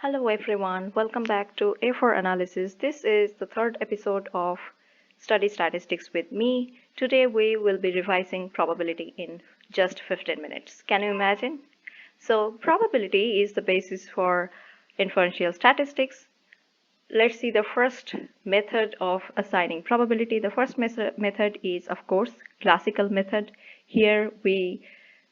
Hello everyone, welcome back to A4 Analysis. This is the third episode of Study Statistics with me. Today we will be revising probability in just 15 minutes. Can you imagine? So probability is the basis for inferential statistics. Let's see the first method of assigning probability. The first method is, of course, classical method. Here we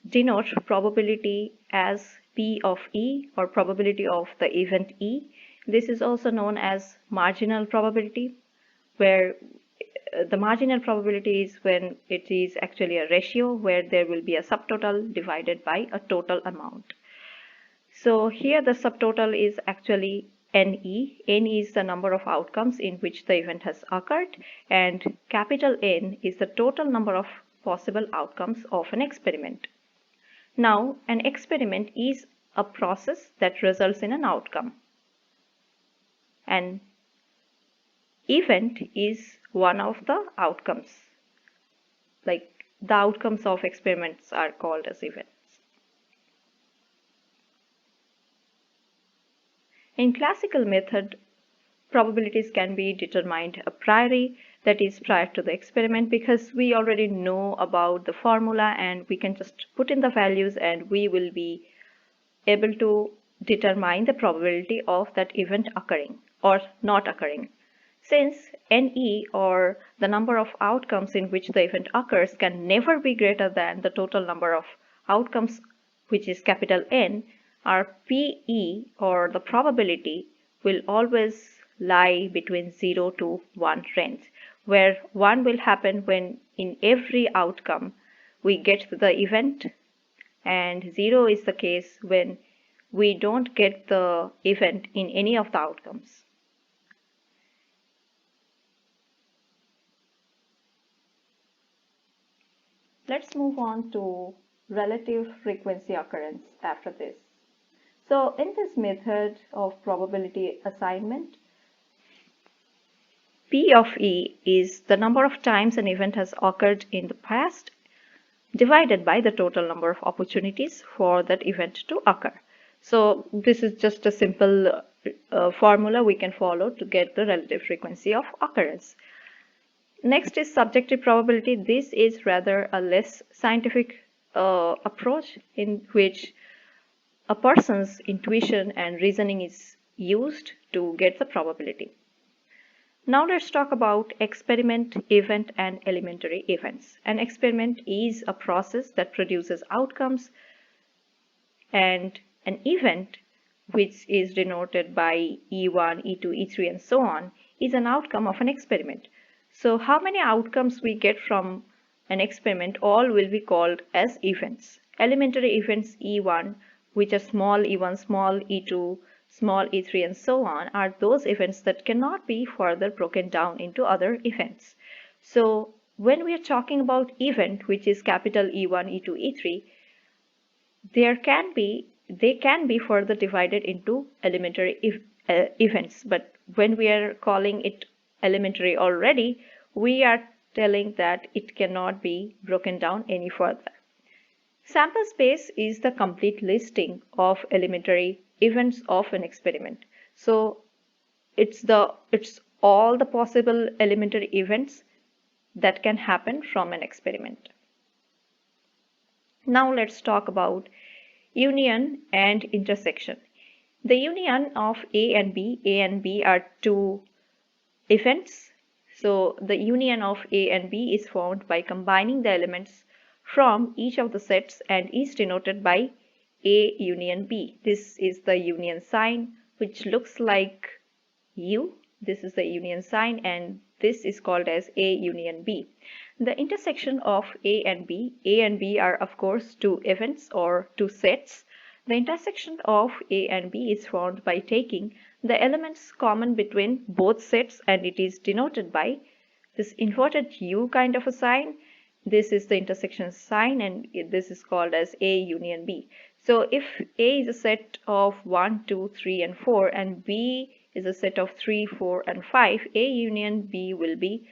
denote probability as P of E or probability of the event E. This is also known as marginal probability, where the marginal probability is when it is actually a ratio where there will be a subtotal divided by a total amount. So here the subtotal is actually NE. N is the number of outcomes in which the event has occurred, and capital N is the total number of possible outcomes of an experiment. Now, an experiment is a process that results in an outcome. An event is one of the outcomes. Like the outcomes of experiments are called as events. In classical method, probabilities can be determined a priori, that is prior to the experiment, because we already know about the formula and we can just put in the values and we will be able to determine the probability of that event occurring or not occurring. Since NE, or the number of outcomes in which the event occurs, can never be greater than the total number of outcomes, which is capital N, our PE, or the probability, will always lie between 0 to 1 range, where 1 will happen when in every outcome we get the event, and 0 is the case when we don't get the event in any of the outcomes. Let's move on to relative frequency occurrence after this. So in this method of probability assignment, P of E is the number of times an event has occurred in the past divided by the total number of opportunities for that event to occur. So this is just a simple formula we can follow to get the relative frequency of occurrence. Next is subjective probability. This is rather a less scientific approach in which a person's intuition and reasoning is used to get the probability. Now let's talk about experiment, event, and elementary events. An experiment is a process that produces outcomes, and an event, which is denoted by E1, E2, E3, and so on, is an outcome of an experiment. So how many outcomes we get from an experiment all will be called as events. Elementary events E1, which are small e1, small e2, small e3, and so on, are those events that cannot be further broken down into other events. So when we are talking about event, which is capital E1, E2, E3, they can be further divided into elementary events, but when we are calling it elementary already, we are telling that it cannot be broken down any further. Sample space is the complete listing of elementary events of an experiment. So it's all the possible elementary events that can happen from an experiment. Now let's talk about union and intersection. The union of A and B are two events. So the union of A and B is formed by combining the elements from each of the sets and is denoted by A union B. This is the union sign, which looks like U. This is the union sign, and this is called as A union B. The intersection of A and B are of course two events or two sets. The intersection of A and B is formed by taking the elements common between both sets, and it is denoted by this inverted U kind of a sign. This is the intersection sign, and this is called as A union B. So if A is a set of 1, 2, 3, and 4, and B is a set of 3, 4, and 5, A union B will be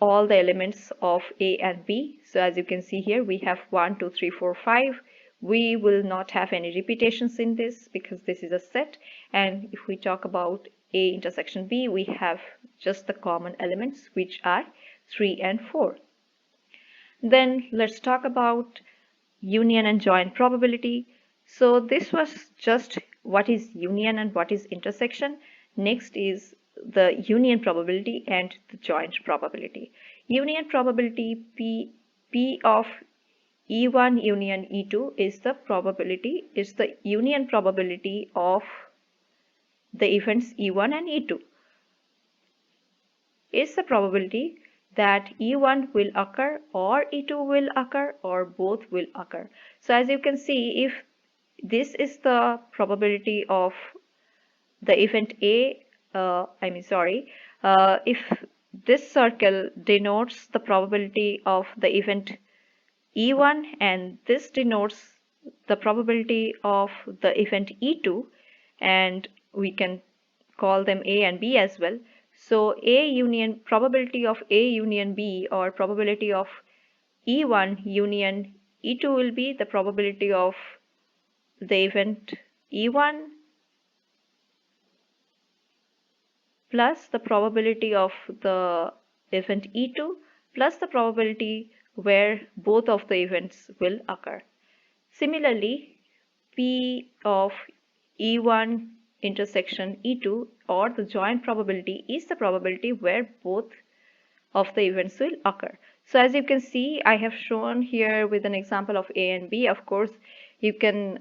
all the elements of A and B. So as you can see here, we have 1, 2, 3, 4, 5. we will not have any repetitions in this because this is a set. And if we talk about A intersection B, we have just the common elements, which are 3 and 4. Then let's talk about union and joint probability. So this was just what is union and what is intersection. Next is the union probability and the joint probability. Union probability P of E1 union E2 is the union probability of the events E1 and E2. Is the probability that E1 will occur or E2 will occur or both will occur. So as you can see, if this is the probability of the event A, if this circle denotes the probability of the event E1 and this denotes the probability of the event E2, and we can call them A and B as well. So probability of A union B, or probability of E1 union E2, will be the probability of the event E1 plus the probability of the event E2 plus the probability where both of the events will occur. Similarly, P of E1 intersection E2, or the joint probability, is the probability where both of the events will occur. So as you can see, I have shown here with an example of A and B. Of course, you can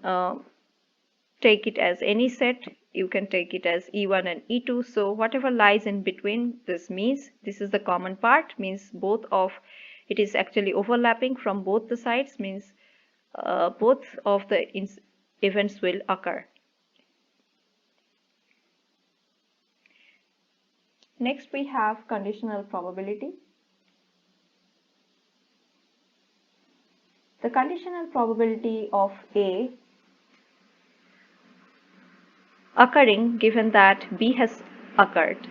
take it as any set. You can take it as E1 and E2. So whatever lies in between, this means this is the common part, means both of it is actually overlapping from both the sides, means both of the events will occur. Next we have conditional probability. The conditional probability of A occurring given that B has occurred.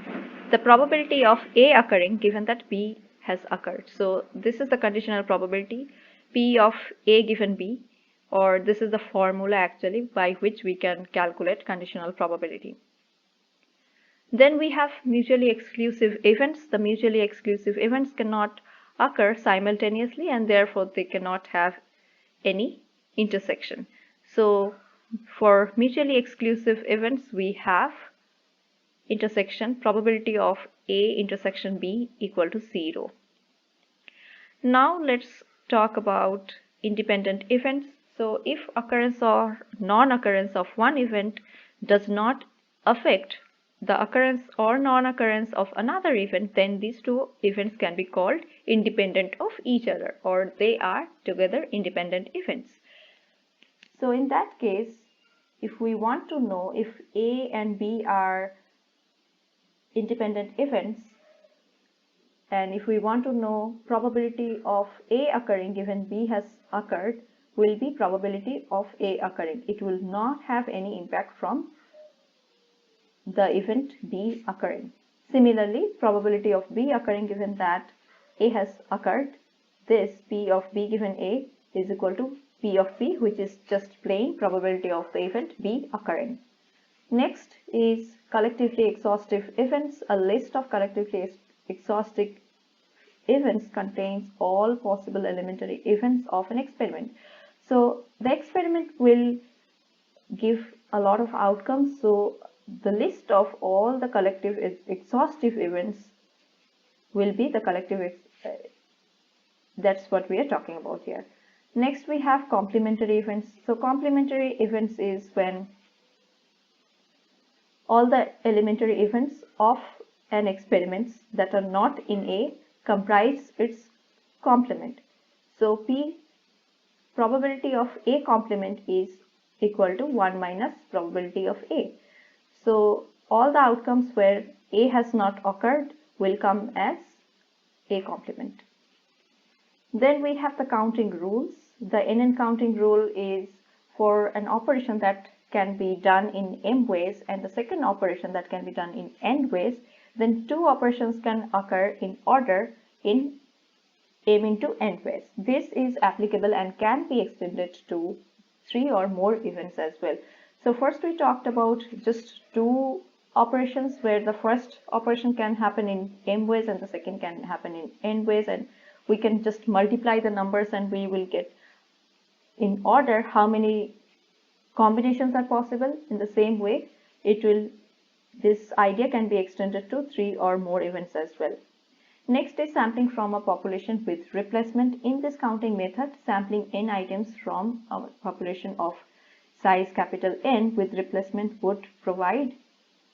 The probability of A occurring given that B has occurred. So this is the conditional probability, P of A given B, or this is the formula actually by which we can calculate conditional probability. Then we have mutually exclusive events. The mutually exclusive events cannot occur simultaneously, and therefore they cannot have any intersection. So for mutually exclusive events, we have intersection probability of A intersection B equal to 0. Now let's talk about independent events. So if occurrence or non-occurrence of one event does not affect the occurrence or non-occurrence of another event, then these two events can be called independent of each other, or they are together independent events. So in that case, if we want to know if A and B are independent events, and if we want to know probability of A occurring given B has occurred, will be probability of A occurring. It will not have any impact from the event B occurring. Similarly, probability of B occurring given that A has occurred, this P of B given A is equal to P of B, which is just plain probability of the event B occurring. Next is collectively exhaustive events. A list of collectively exhaustive events contains all possible elementary events of an experiment. So the experiment will give a lot of outcomes. So the list of all the collective exhaustive events will be the collective, that's what we are talking about here. Next we have complementary events. So complementary events is when all the elementary events of an experiment that are not in A comprise its complement. So P probability of A complement is equal to 1 minus probability of A. So all the outcomes where A has not occurred will come as A complement. Then we have the counting rules. The NN counting rule is for an operation that can be done in M ways and the second operation that can be done in N ways, then two operations can occur in order in M into N ways. This is applicable and can be extended to 3 or more events as well. So first we talked about just two operations where the first operation can happen in m ways and the second can happen in n ways, and we can just multiply the numbers and we will get in order how many combinations are possible. In the same way, this idea can be extended to 3 or more events as well. Next is sampling from a population with replacement. In this counting method, sampling n items from a population of size capital N with replacement would provide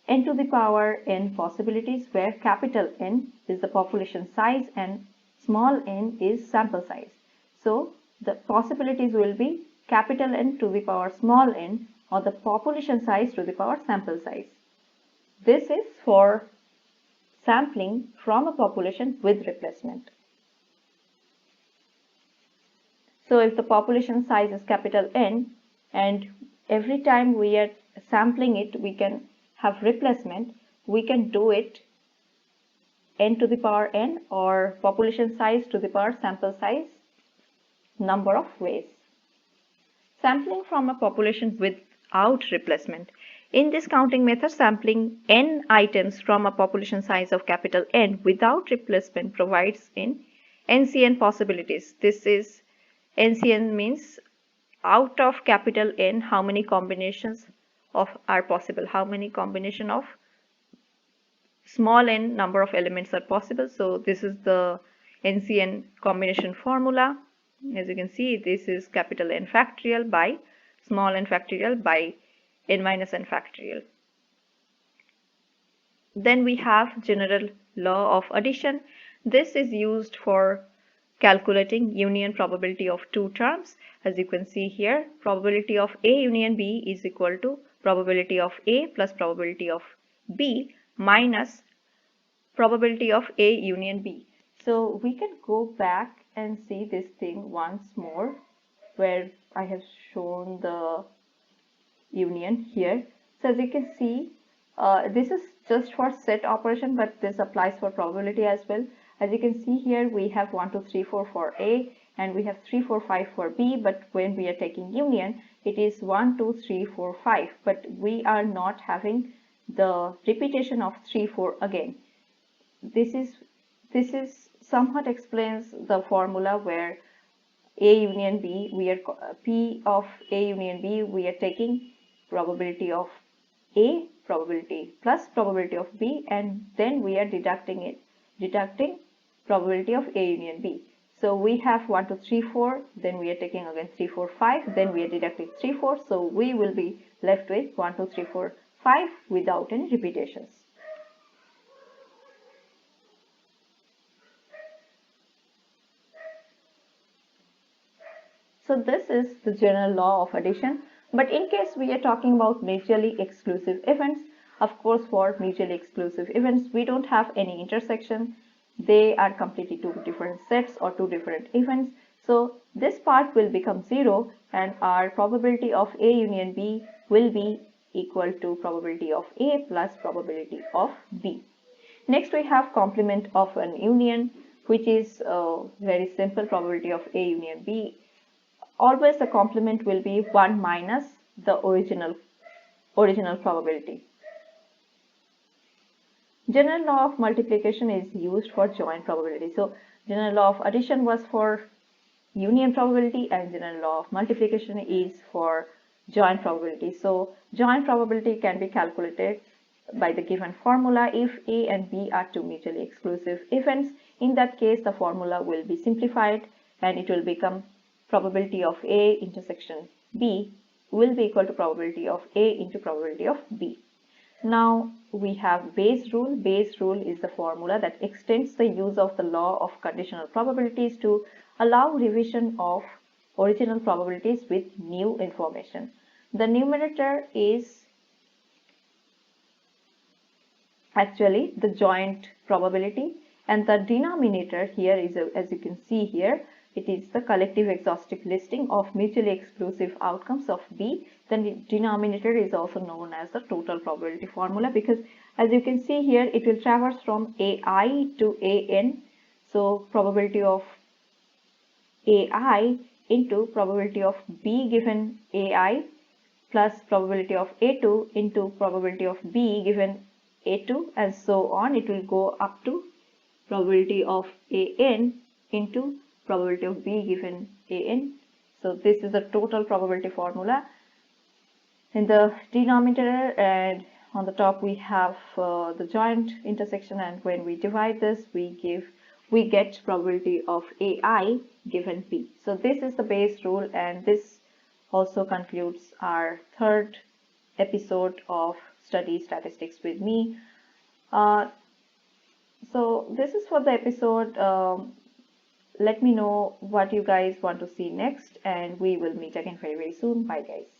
n to the power n possibilities, where capital N is the population size and small n is sample size. So the possibilities will be capital N to the power small n, or the population size to the power sample size. This is for sampling from a population with replacement. So if the population size is capital N and every time we are sampling it we can have replacement, we can do it n to the power n or population size to the power sample size number of ways. Sampling from a population without replacement. In this counting method, sampling n items from a population size of capital N without replacement provides in NCN possibilities. This is NCN means out of capital N how many combinations are possible, how many combination of small n number of elements are possible. So this is the NCN combination formula. As you can see, this is capital N factorial by small n factorial by n minus n factorial. Then we have general law of addition. This is used for calculating union probability of two terms. As you can see here, probability of A union B is equal to probability of A plus probability of B minus probability of A union B. So we can go back and see this thing once more, where I have shown the union here. So as you can see, this is just for set operation, but this applies for probability as well. As you can see here, we have 1, 2, 3, 4 for A and we have 3, 4, 5 for B, but when we are taking union, it is 1, 2, 3, 4, 5, but we are not having the repetition of 3, 4 again. This is somewhat explains the formula where A union B, we are P of A union B, we are taking probability of A, probability plus probability of B, and then we are deducting probability of A union B. So we have 1, 2, 3, 4, then we are taking again 3, 4, 5, then we are deducting 3, 4, so we will be left with 1, 2, 3, 4, 5 without any repetitions. So this is the general law of addition. But in case we are talking about mutually exclusive events, of course for mutually exclusive events we don't have any intersection. They are completely two different sets or two different events. So this part will become 0 and our probability of A union B will be equal to probability of A plus probability of B. Next we have complement of an union, which is very simple. Probability of A union B, always the complement will be 1 minus the original probability. General law of multiplication is used for joint probability. So general law of addition was for union probability and general law of multiplication is for joint probability. So joint probability can be calculated by the given formula. If A and B are two mutually exclusive events, in that case the formula will be simplified and it will become probability of A intersection B will be equal to probability of A into probability of B. Now we have Bayes' rule. Bayes' rule is the formula that extends the use of the law of conditional probabilities to allow revision of original probabilities with new information. The numerator is actually the joint probability and the denominator here is, as you can see here, it is the collective exhaustive listing of mutually exclusive outcomes of B. The denominator is also known as the total probability formula, because as you can see here it will traverse from AI to AN. So probability of AI into probability of B given AI plus probability of A2 into probability of B given A2, and so on. It will go up to probability of AN into probability of B given AN. So this is the total probability formula in the denominator, and on the top we have the joint intersection, and when we divide this we get probability of AI given P. So this is the base rule, and this also concludes our third episode of Study Statistics with me. So this is for the episode. Let me know what you guys want to see next, and we will meet again very soon. Bye guys.